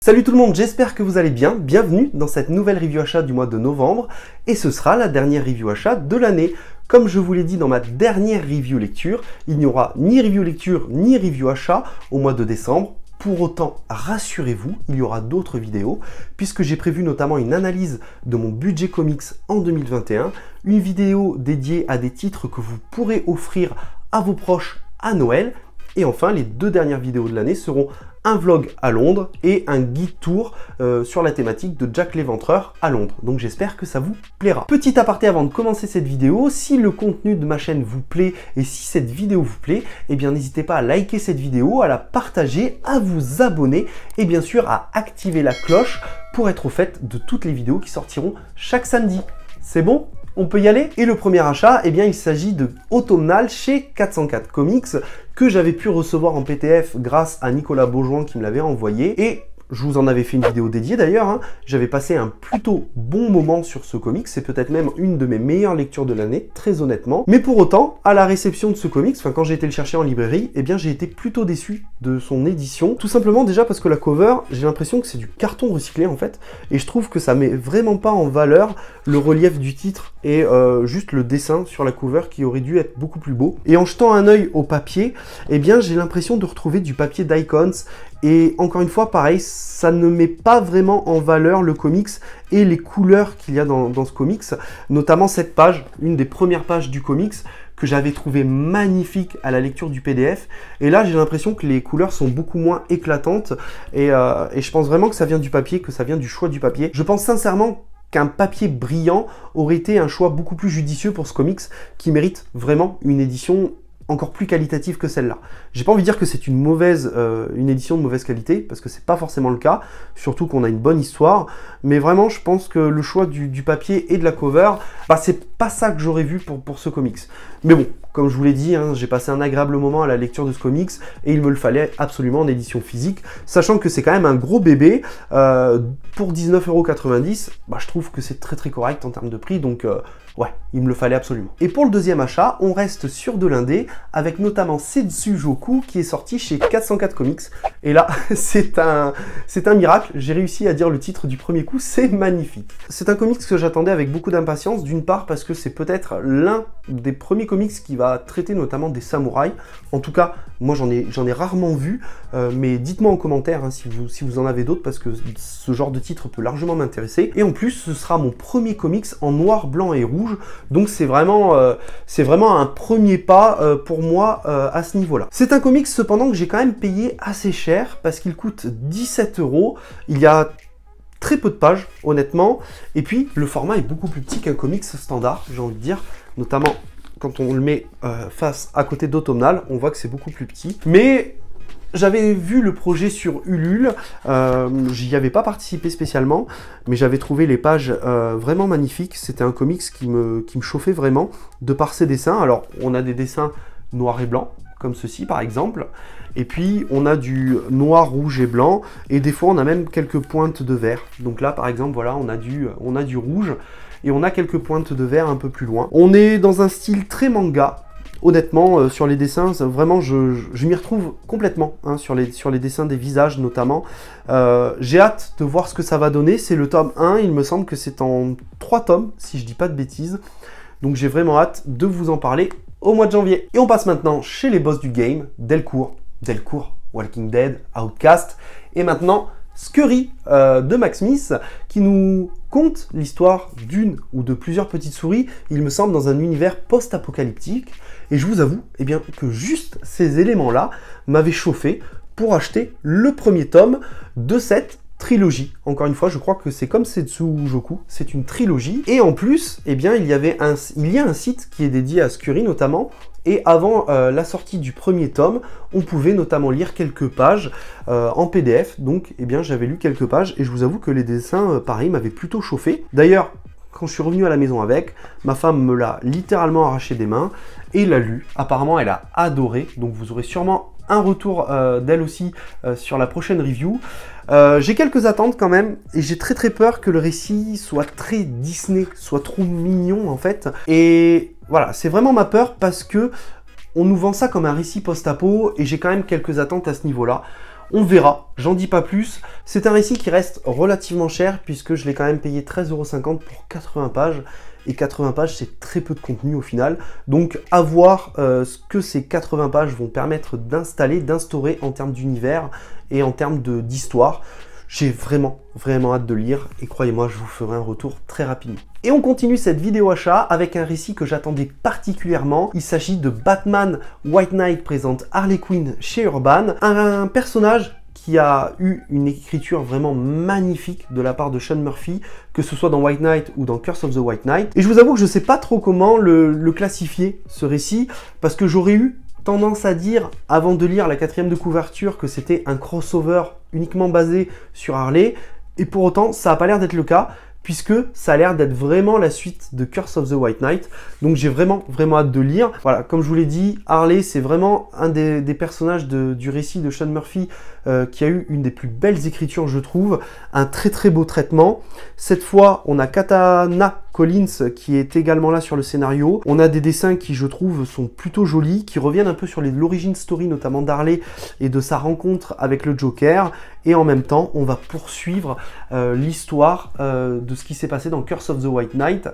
Salut tout le monde, j'espère que vous allez bien. Bienvenue dans cette nouvelle review achat du mois de novembre. Et ce sera la dernière review achat de l'année. Comme je vous l'ai dit dans ma dernière review lecture, il n'y aura ni review lecture ni review achat au mois de décembre. Pour autant, rassurez-vous, il y aura d'autres vidéos, puisque j'ai prévu notamment une analyse de mon budget comics en 2021, une vidéo dédiée à des titres que vous pourrez offrir à vos proches à Noël, et enfin, les deux dernières vidéos de l'année seront un vlog à Londres et un guide tour sur la thématique de Jack l'Éventreur à Londres. Donc j'espère que ça vous plaira. Petit aparté avant de commencer cette vidéo, si le contenu de ma chaîne vous plaît et si cette vidéo vous plaît, eh bien n'hésitez pas à liker cette vidéo, à la partager, à vous abonner et bien sûr à activer la cloche pour être au fait de toutes les vidéos qui sortiront chaque samedi. C'est bon ? On peut y aller? Et le premier achat, eh bien, il s'agit de Automnal chez 404 Comics que j'avais pu recevoir en PDF grâce à Nicolas Beaujoin qui me l'avait envoyé. Et je vous en avais fait une vidéo dédiée d'ailleurs, hein. J'avais passé un plutôt bon moment sur ce comics, c'est peut-être même une de mes meilleures lectures de l'année, très honnêtement. Mais pour autant, à la réception de ce comics, enfin quand j'ai été le chercher en librairie, eh bien j'ai été plutôt déçu de son édition. Tout simplement déjà parce que la cover, j'ai l'impression que c'est du carton recyclé en fait, et je trouve que ça met vraiment pas en valeur le relief du titre et juste le dessin sur la cover qui aurait dû être beaucoup plus beau. Et en jetant un œil au papier, eh bien j'ai l'impression de retrouver du papier d'Icons. Et encore une fois, pareil, ça ne met pas vraiment en valeur le comics et les couleurs qu'il y a dans ce comics, notamment cette page, une des premières pages du comics, que j'avais trouvé magnifique à la lecture du PDF. Et là, j'ai l'impression que les couleurs sont beaucoup moins éclatantes et je pense vraiment que ça vient du papier, que ça vient du choix du papier. Je pense sincèrement qu'un papier brillant aurait été un choix beaucoup plus judicieux pour ce comics qui mérite vraiment une édition encore plus qualitative que celle-là. J'ai pas envie de dire que c'est une édition de mauvaise qualité, parce que c'est pas forcément le cas, surtout qu'on a une bonne histoire, mais vraiment je pense que le choix du papier et de la cover, bah c'est pas ça que j'aurais vu pour ce comics. Mais bon, comme je vous l'ai dit, hein, j'ai passé un agréable moment à la lecture de ce comics, et il me le fallait absolument en édition physique, sachant que c'est quand même un gros bébé, pour 19,90 €, bah, je trouve que c'est très correct en termes de prix, donc ouais, il me le fallait absolument. Et pour le deuxième achat, on reste sur de l'indé, avec notamment Setsujoku qui est sorti chez 404 Comics. Et là, c'est un miracle, j'ai réussi à dire le titre du premier coup, c'est magnifique. C'est un comics que j'attendais avec beaucoup d'impatience, d'une part parce que c'est peut-être l'un des premiers comics qui va traiter notamment des samouraïs. En tout cas, moi j'en ai rarement vu, mais dites-moi en commentaire hein, si vous en avez d'autres, parce que ce genre de titre peut largement m'intéresser. Et en plus, ce sera mon premier comics en noir, blanc et rouge, donc c'est vraiment un premier pas pour moi à ce niveau-là. C'est un comics cependant que j'ai quand même payé assez cher, parce qu'il coûte 17 €, il y a très peu de pages honnêtement, et puis le format est beaucoup plus petit qu'un comics standard, j'ai envie de dire, notamment quand on le met face à côté d'Automnal, on voit que c'est beaucoup plus petit, mais j'avais vu le projet sur Ulule, j'y avais pas participé spécialement, mais j'avais trouvé les pages vraiment magnifiques. C'était un comics qui me chauffait vraiment, de par ses dessins. Alors, on a des dessins noir et blanc, comme ceci par exemple, et puis on a du noir, rouge et blanc, et des fois on a même quelques pointes de vert. Donc là par exemple, voilà, on a du rouge, et on a quelques pointes de vert un peu plus loin. On est dans un style très manga. Honnêtement, sur les dessins, vraiment, je m'y retrouve complètement, hein, sur les dessins des visages notamment. J'ai hâte de voir ce que ça va donner. C'est le tome 1, il me semble que c'est en 3 tomes, si je dis pas de bêtises. Donc j'ai vraiment hâte de vous en parler au mois de janvier. Et on passe maintenant chez les boss du game, Delcourt, Walking Dead, Outcast, et maintenant Scurry de Matt Smith, qui nous conte l'histoire d'une ou de plusieurs petites souris, il me semble, dans un univers post-apocalyptique. Et je vous avoue bien, que juste ces éléments-là m'avaient chauffé pour acheter le premier tome de cette trilogie. Encore une fois, je crois que c'est comme Setsujoku, c'est une trilogie. Et en plus, il y a un site qui est dédié à Scurry notamment. Et avant la sortie du premier tome, on pouvait notamment lire quelques pages en PDF. Donc, j'avais lu quelques pages et je vous avoue que les dessins, pareil, m'avaient plutôt chauffé. D'ailleurs, quand je suis revenu à la maison avec, ma femme me l'a littéralement arraché des mains et l'a lu. Apparemment, elle a adoré. Donc, vous aurez sûrement un retour d'elle aussi sur la prochaine review. J'ai quelques attentes quand même, et j'ai très peur que le récit soit très Disney, soit trop mignon en fait. Et voilà, c'est vraiment ma peur, parce que on nous vend ça comme un récit post-apo, et j'ai quand même quelques attentes à ce niveau-là. On verra, j'en dis pas plus. C'est un récit qui reste relativement cher puisque je l'ai quand même payé 13,50 € pour 80 pages. Et 80 pages, c'est très peu de contenu au final. Donc, à voir ce que ces 80 pages vont permettre d'installer, d'instaurer en termes d'univers et en termes d'histoire. J'ai vraiment hâte de lire et croyez-moi, je vous ferai un retour très rapidement. Et on continue cette vidéo achat avec un récit que j'attendais particulièrement. Il s'agit de Batman White Knight présente Harley Quinn chez Urban. Un personnage qui a eu une écriture vraiment magnifique de la part de Sean Murphy, que ce soit dans White Knight ou dans Curse of the White Knight. Et je vous avoue que je ne sais pas trop comment le classifier, ce récit, parce que j'aurais eu tendance à dire, avant de lire la 4e de couverture, que c'était un crossover uniquement basé sur Harley, et pour autant, ça n'a pas l'air d'être le cas, puisque ça a l'air d'être vraiment la suite de Curse of the White Knight. Donc j'ai vraiment hâte de lire. Voilà, comme je vous l'ai dit, Harley, c'est vraiment un des personnages du récit de Sean Murphy qui a eu une des plus belles écritures, je trouve. Un très beau traitement. Cette fois, on a Katana Collins qui est également là sur le scénario. On a des dessins qui, je trouve, sont plutôt jolis, qui reviennent un peu sur l'origin story, notamment d'Harley et de sa rencontre avec le Joker. Et en même temps, on va poursuivre l'histoire de ce qui s'est passé dans Curse of the White Knight.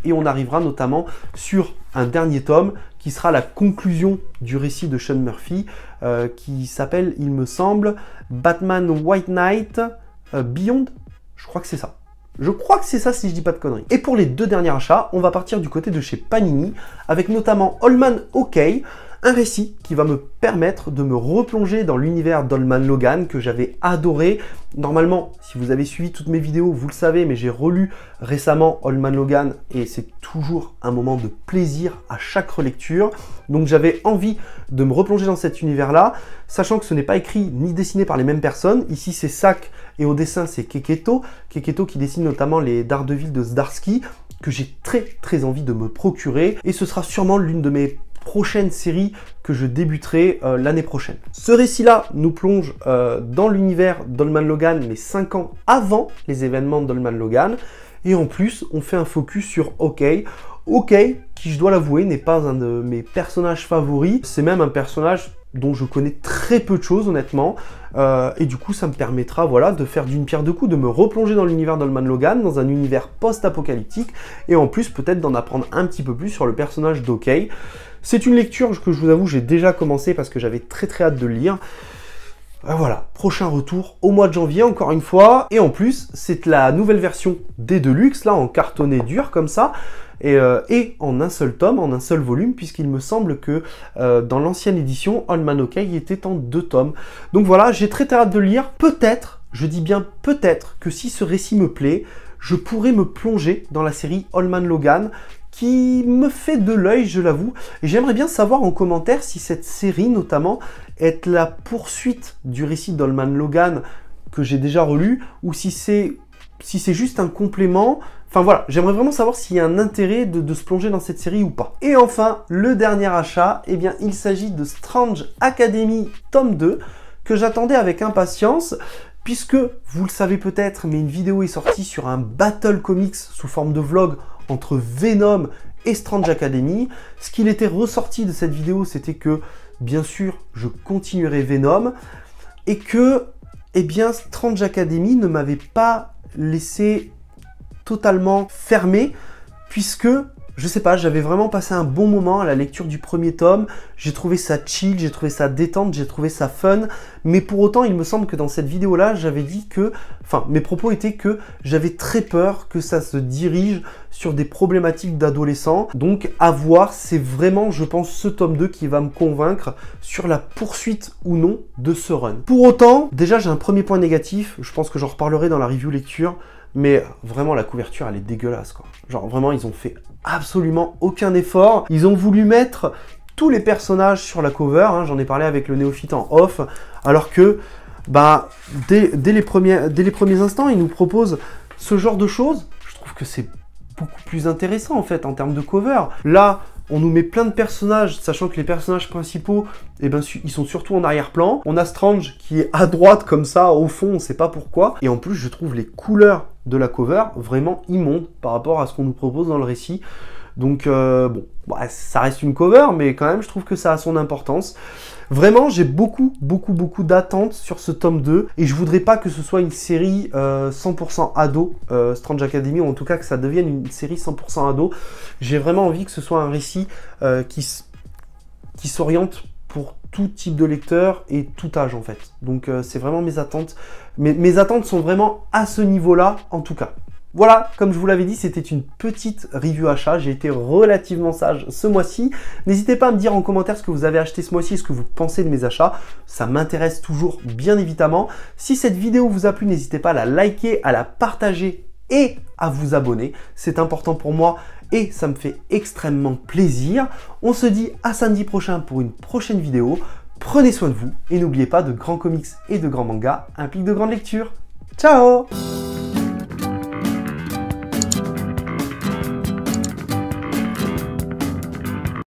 Et on arrivera notamment sur un dernier tome qui sera la conclusion du récit de Sean Murphy, qui s'appelle, il me semble, Batman White Knight Beyond. Je crois que c'est ça. Je crois que c'est ça si je dis pas de conneries. Et pour les 2 derniers achats, on va partir du côté de chez Panini, avec notamment Allman OK, un récit qui va me permettre de me replonger dans l'univers d'Old Logan que j'avais adoré. Normalement, si vous avez suivi toutes mes vidéos, vous le savez, mais j'ai relu récemment Old Logan et c'est toujours un moment de plaisir à chaque relecture. Donc j'avais envie de me replonger dans cet univers-là, sachant que ce n'est pas écrit ni dessiné par les mêmes personnes. Ici, c'est Sack et au dessin, c'est Keketo. Keketo qui dessine notamment les Daredevil de Zdarsky, que j'ai très envie de me procurer. Et ce sera sûrement l'une de mes prochaine série que je débuterai l'année prochaine. Ce récit-là nous plonge dans l'univers d'Old Logan, mais 5 ans avant les événements d'Old Logan. Et en plus, on fait un focus sur OK. OK, qui je dois l'avouer, n'est pas un de mes personnages favoris. C'est même un personnage dont je connais très peu de choses honnêtement, et du coup ça me permettra voilà, de faire d'une pierre deux coups, de me replonger dans l'univers d'Old Logan, dans un univers post-apocalyptique, et en plus peut-être d'en apprendre un petit peu plus sur le personnage d'Ok. C'est une lecture que je vous avoue j'ai déjà commencé parce que j'avais très hâte de le lire. Voilà, prochain retour au mois de janvier encore une fois, et en plus c'est la nouvelle version des Deluxe, là en cartonné dur comme ça, et en un seul tome, en un seul volume, puisqu'il me semble que dans l'ancienne édition, Old Man OK était en 2 tomes. Donc voilà, j'ai très hâte de le lire. Peut-être, je dis bien peut-être, que si ce récit me plaît, je pourrais me plonger dans la série Old Man Logan, qui me fait de l'œil, je l'avoue. Et j'aimerais bien savoir en commentaire si cette série, notamment, est la poursuite du récit d'Old Man Logan que j'ai déjà relu, ou si c'est juste un complément. Enfin voilà, j'aimerais vraiment savoir s'il y a un intérêt de se plonger dans cette série ou pas. Et enfin, le dernier achat, eh bien, il s'agit de Strange Academy tome 2, que j'attendais avec impatience, puisque, vous le savez peut-être, mais une vidéo est sortie sur un Battle Comics sous forme de vlog entre Venom et Strange Academy. Ce qu'il était ressorti de cette vidéo, c'était que, bien sûr, je continuerai Venom, et que, eh bien, Strange Academy ne m'avait pas laissé totalement fermé, puisque, je sais pas, j'avais vraiment passé un bon moment à la lecture du premier tome, j'ai trouvé ça chill, j'ai trouvé ça détente, j'ai trouvé ça fun, mais pour autant, il me semble que dans cette vidéo-là, j'avais dit que, enfin, mes propos étaient que j'avais très peur que ça se dirige sur des problématiques d'adolescents, donc à voir, c'est vraiment, je pense, ce tome 2 qui va me convaincre sur la poursuite ou non de ce run. Pour autant, déjà, j'ai un premier point négatif, je pense que j'en reparlerai dans la review lecture, mais vraiment la couverture elle est dégueulasse quoi. Genre vraiment ils ont fait absolument aucun effort. Ils ont voulu mettre tous les personnages sur la cover, hein, j'en ai parlé avec le néophyte en off, alors que bah, dès les premiers instants ils nous proposent ce genre de choses. Je trouve que c'est beaucoup plus intéressant en fait en termes de cover. Là on nous met plein de personnages, sachant que les personnages principaux, eh ben, ils sont surtout en arrière-plan. On a Strange qui est à droite comme ça, au fond, on ne sait pas pourquoi. Et en plus, je trouve les couleurs de la cover vraiment immondes par rapport à ce qu'on nous propose dans le récit. Donc bon, ça reste une cover, mais quand même je trouve que ça a son importance. Vraiment, j'ai beaucoup d'attentes sur ce tome 2 et je voudrais pas que ce soit une série 100% ado, Strange Academy, ou en tout cas que ça devienne une série 100% ado. J'ai vraiment envie que ce soit un récit qui s'oriente pour tout type de lecteur et tout âge en fait. Donc c'est vraiment mes attentes. Mes attentes sont vraiment à ce niveau-là en tout cas. Voilà, comme je vous l'avais dit, c'était une petite review achat. J'ai été relativement sage ce mois-ci. N'hésitez pas à me dire en commentaire ce que vous avez acheté ce mois-ci et ce que vous pensez de mes achats. Ça m'intéresse toujours, bien évidemment. Si cette vidéo vous a plu, n'hésitez pas à la liker, à la partager et à vous abonner. C'est important pour moi et ça me fait extrêmement plaisir. On se dit à samedi prochain pour une prochaine vidéo. Prenez soin de vous et n'oubliez pas, de grands comics et de grands mangas impliquent de grandes lectures. Ciao!